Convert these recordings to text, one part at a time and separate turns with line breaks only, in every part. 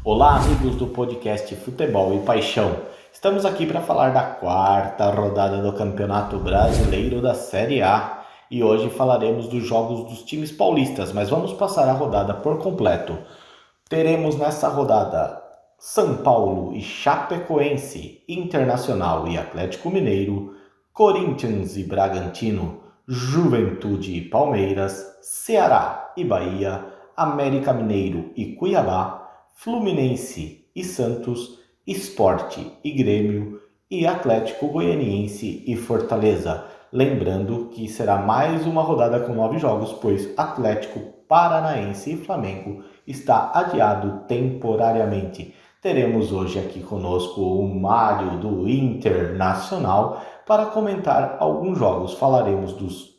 Olá, amigos do podcast Futebol e Paixão. Estamos aqui para falar da quarta rodada do Campeonato Brasileiro da Série A e hoje falaremos dos jogos dos times paulistas, mas vamos passar a rodada por completo. Teremos nessa rodada São Paulo e Chapecoense, Internacional e Atlético Mineiro, Corinthians e Bragantino, Juventude e Palmeiras, Ceará e Bahia, América Mineiro e Cuiabá, Fluminense e Santos, Sport e Grêmio e Atlético Goianiense e Fortaleza. Lembrando que será mais uma rodada com 9 jogos, pois Atlético Paranaense e Flamengo está adiado temporariamente. Teremos hoje aqui conosco o Mário do Internacional para comentar alguns jogos. Falaremos dos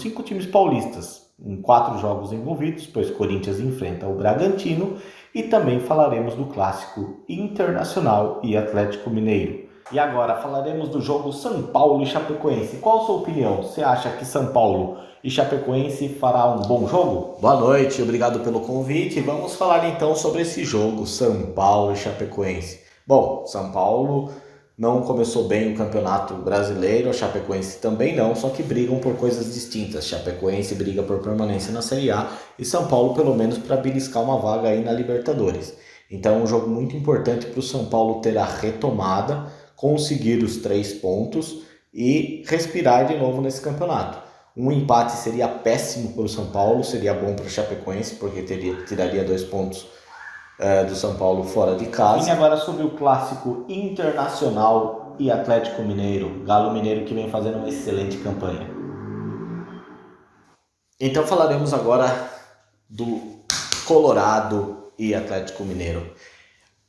5 times paulistas em 4 jogos envolvidos, pois Corinthians enfrenta o Bragantino, e também falaremos do clássico Internacional e Atlético Mineiro. E agora falaremos do jogo São Paulo e Chapecoense. Qual a sua opinião? Você acha que São Paulo e Chapecoense fará um bom jogo?
Boa noite, obrigado pelo convite. Vamos falar então sobre esse jogo, São Paulo e Chapecoense. Bom, São Paulo não começou bem o Campeonato Brasileiro, a Chapecoense também não, só que brigam por coisas distintas. Chapecoense briga por permanência na Série A e São Paulo pelo menos para beliscar uma vaga aí na Libertadores. Então é um jogo muito importante para o São Paulo ter a retomada, conseguir os 3 pontos e respirar de novo nesse campeonato. Um empate seria péssimo para o São Paulo, seria bom para o Chapecoense, porque tiraria 2 pontos do São Paulo fora de casa.
E agora sobre o clássico Internacional e Atlético Mineiro, Galo Mineiro que vem fazendo uma excelente campanha.
Então falaremos agora do Colorado e Atlético Mineiro.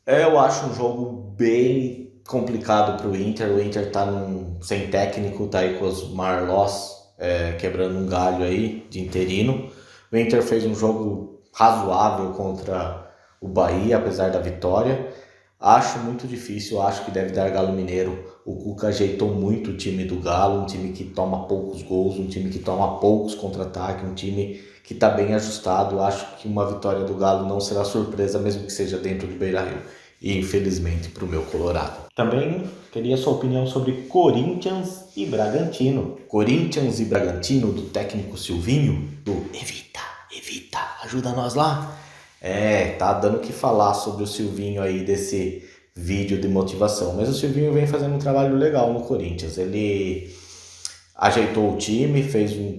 Eu acho um jogo bem complicado para o Inter está sem técnico, tá aí com os Marlós quebrando um galho aí de interino. O Inter fez um jogo razoável contra o Bahia, apesar da vitória. Acho muito difícil, acho que deve dar Galo Mineiro. O Cuca ajeitou muito o time do Galo, um time que toma poucos gols, um time que toma poucos contra-ataques, um time que está bem ajustado. Acho que uma vitória do Galo não será surpresa, mesmo que seja dentro de Beira-Rio. E infelizmente para o meu Colorado.
Também queria sua opinião sobre Corinthians e Bragantino.
Corinthians e Bragantino, do técnico Silvinho, do Evita, ajuda nós lá. Tá dando o que falar sobre o Silvinho aí desse vídeo de motivação. Mas o Silvinho vem fazendo um trabalho legal no Corinthians. Ele ajeitou o time,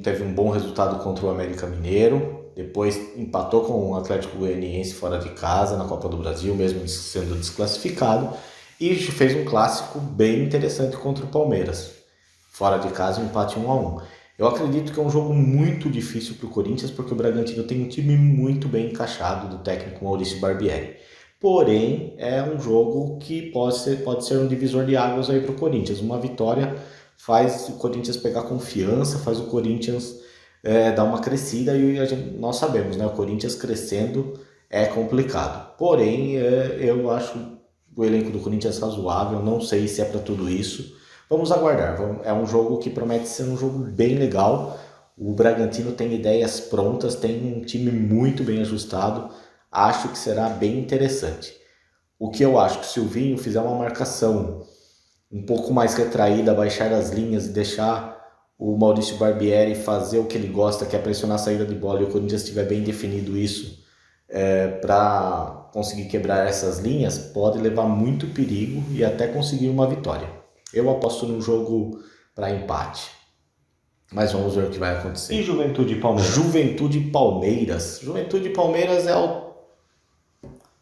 teve um bom resultado contra o América Mineiro. Depois empatou com o Atlético Goianiense fora de casa na Copa do Brasil, mesmo sendo desclassificado. E fez um clássico bem interessante contra o Palmeiras. Fora de casa, um empate 1-1. Eu acredito que é um jogo muito difícil para o Corinthians, porque o Bragantino tem um time muito bem encaixado do técnico Maurício Barbieri. Porém, é um jogo que pode ser um divisor de águas aí para o Corinthians. Uma vitória faz o Corinthians pegar confiança, faz o Corinthians dar uma crescida, e nós sabemos, né? O Corinthians crescendo é complicado. Porém, eu acho o elenco do Corinthians razoável, não sei se é para tudo isso. Vamos aguardar, é um jogo que promete ser um jogo bem legal. O Bragantino tem ideias prontas, tem um time muito bem ajustado, acho que será bem interessante. O que eu acho que se o Silvinho fizer uma marcação um pouco mais retraída, baixar as linhas e deixar o Maurício Barbieri fazer o que ele gosta, que é pressionar a saída de bola, e o Corinthians tiver bem definido isso para conseguir quebrar essas linhas, pode levar muito perigo e até conseguir uma vitória. Eu aposto num jogo para empate. Mas vamos ver o que vai acontecer.
E Juventude e Palmeiras?
Juventude e Palmeiras. Juventude e Palmeiras é o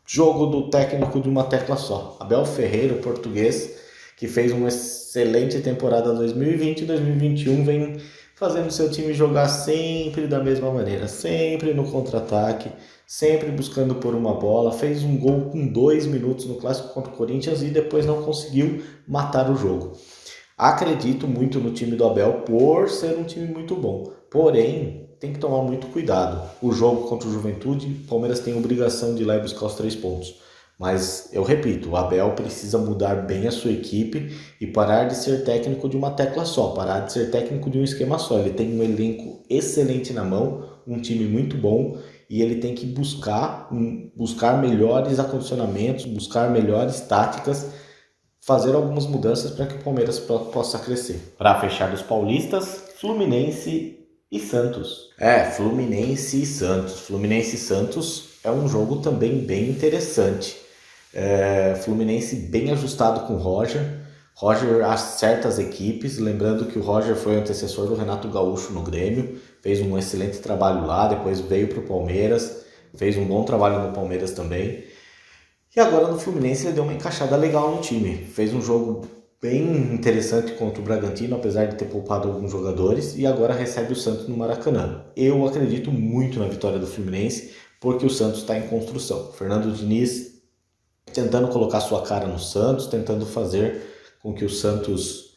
jogo do técnico de uma tecla só. Abel Ferreira, o português, que fez uma excelente temporada 2020 e 2021, vem fazendo seu time jogar sempre da mesma maneira, sempre no contra-ataque, sempre buscando por uma bola. Fez um gol com 2 minutos no clássico contra o Corinthians e depois não conseguiu matar o jogo. Acredito muito no time do Abel por ser um time muito bom, porém tem que tomar muito cuidado. O jogo contra o Juventude, o Palmeiras tem obrigação de ir lá e buscar os 3 pontos. Mas eu repito, o Abel precisa mudar bem a sua equipe e parar de ser técnico de uma tecla só, parar de ser técnico de um esquema só. Ele tem um elenco excelente na mão, um time muito bom, e ele tem que buscar melhores acondicionamentos, buscar melhores táticas, fazer algumas mudanças para que o Palmeiras possa crescer.
Para fechar dos paulistas, Fluminense e Santos.
Fluminense e Santos. Fluminense e Santos é um jogo também bem interessante. Fluminense bem ajustado com o Roger. Roger acerta as equipes, lembrando que o Roger foi o antecessor do Renato Gaúcho no Grêmio, fez um excelente trabalho lá, depois veio para o Palmeiras, fez um bom trabalho no Palmeiras também. E agora no Fluminense ele deu uma encaixada legal no time, fez um jogo bem interessante contra o Bragantino, apesar de ter poupado alguns jogadores, e agora recebe o Santos no Maracanã. Eu acredito muito na vitória do Fluminense, porque o Santos está em construção. Fernando Diniz tentando colocar sua cara no Santos, tentando fazer com que o Santos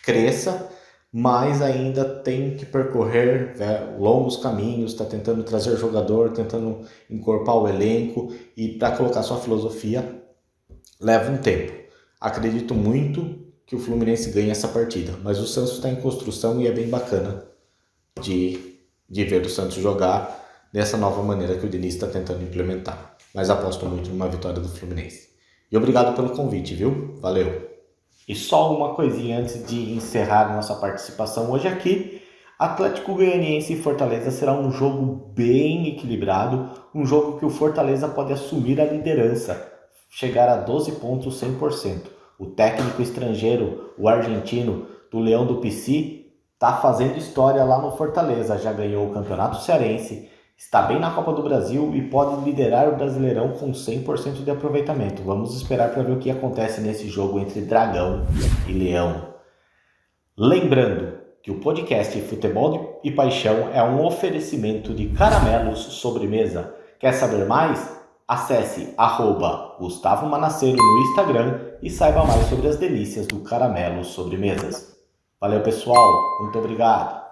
cresça, mas ainda tem que percorrer longos caminhos, está tentando trazer jogador, tentando encorpar o elenco, e para colocar sua filosofia leva um tempo. Acredito muito que o Fluminense ganhe essa partida, mas o Santos está em construção e é bem bacana de ver o Santos jogar dessa nova maneira que o Diniz está tentando implementar. Mas aposto muito numa vitória do Fluminense. E obrigado pelo convite, viu? Valeu!
E só uma coisinha antes de encerrar nossa participação hoje aqui. Atlético Goianiense e Fortaleza será um jogo bem equilibrado, um jogo que o Fortaleza pode assumir a liderança, chegar a 12 pontos 100%. O técnico estrangeiro, o argentino do Leão do Pici, está fazendo história lá no Fortaleza, já ganhou o Campeonato Cearense, está bem na Copa do Brasil e pode liderar o Brasileirão com 100% de aproveitamento. Vamos esperar para ver o que acontece nesse jogo entre Dragão e Leão. Lembrando que o podcast Futebol e Paixão é um oferecimento de Caramelos Sobremesa. Quer saber mais? Acesse @Gustavo Manassero no Instagram e saiba mais sobre as delícias do Caramelos Sobremesas. Valeu, pessoal. Muito obrigado.